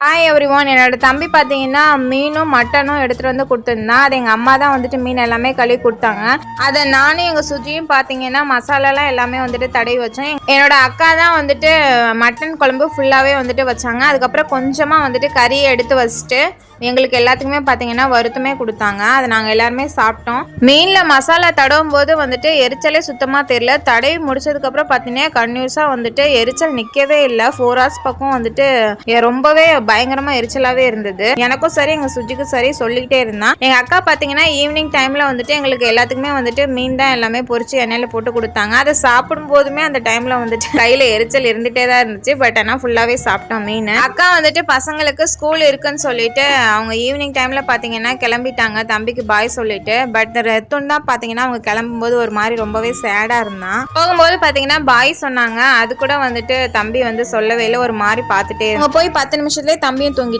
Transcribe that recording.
Hi everyone. என்னோட தம்பி பார்த்தீங்கன்னா மீனும் மட்டனும் எடுத்துகிட்டு வந்து கொடுத்துருந்தான். அது எங்கள் அம்மா தான் வந்துட்டு மீன் எல்லாமே கழுவி கொடுத்தாங்க. அதை நானும் எங்கள் சுஜியும் பார்த்தீங்கன்னா மசாலாலாம் எல்லாமே வந்துட்டு தடவி வச்சோம். என்னோட அக்கா தான் வந்துட்டு மட்டன் குழம்பு ஃபுல்லாகவே வந்துட்டு வச்சாங்க. அதுக்கப்புறம் கொஞ்சமாக வந்துட்டு கறியை எடுத்து வச்சுட்டு எங்களுக்கு எல்லாத்துக்குமே பார்த்தீங்கன்னா வருத்தமே கொடுத்தாங்க. அதை நாங்கள் எல்லாருமே சாப்பிட்டோம். மீனில் மசாலா தடவும் போது வந்துட்டு எரிச்சலே சுத்தமாக தெரியல. தடவி முடிச்சதுக்கப்புறம் பார்த்தீங்கன்னா கன்யூஸாக வந்துட்டு எரிச்சல் நிற்கவே இல்லை. 4 hours பக்கம் வந்துட்டு ரொம்பவே பயங்கரமா எரிச்சலாவே இருந்தது. எனக்கும் சரி எங்க சுஜிக்கும் சரி சொல்லிக்கிட்டே இருந்தான். எங்க அக்கா பாத்தீங்கன்னா ஈவினிங் டைம்ல வந்துட்டு எங்களுக்கு எல்லாத்துக்குமே வந்துட்டு மீன் தான் எல்லாமே பொரிச்சு எண்ணெயில போட்டு கொடுத்தாங்க. அதை சாப்பிடும் போதுமே அந்த டைம்ல வந்துட்டு கையில எரிச்சல் இருந்துட்டே தான் இருந்துச்சு. பட் ஆனா ஃபுல்லாவே சாப்பிட்டோம் மீன். அக்கா வந்துட்டு பசங்களுக்கு ஸ்கூல் இருக்குன்னு சொல்லிட்டு அவங்க ஈவினிங் டைம்ல பாத்தீங்கன்னா கிளம்பிட்டாங்க தம்பிக்கு பாய் சொல்லிட்டு. பட் ரெத்துன் தான் பாத்தீங்கன்னா அவங்க கிளம்பும் போது ஒரு மாதிரி ரொம்பவே சேடா இருந்தான். போகும்போது பாத்தீங்கன்னா பாய் சொன்னாங்க. அது கூட வந்துட்டு தம்பி வந்து சொல்லவே இல்லை, ஒரு மாதிரி பார்த்துட்டே போய் 10 நிமிஷத்துலேயே தம்பியும் தூங்கிட்டான்.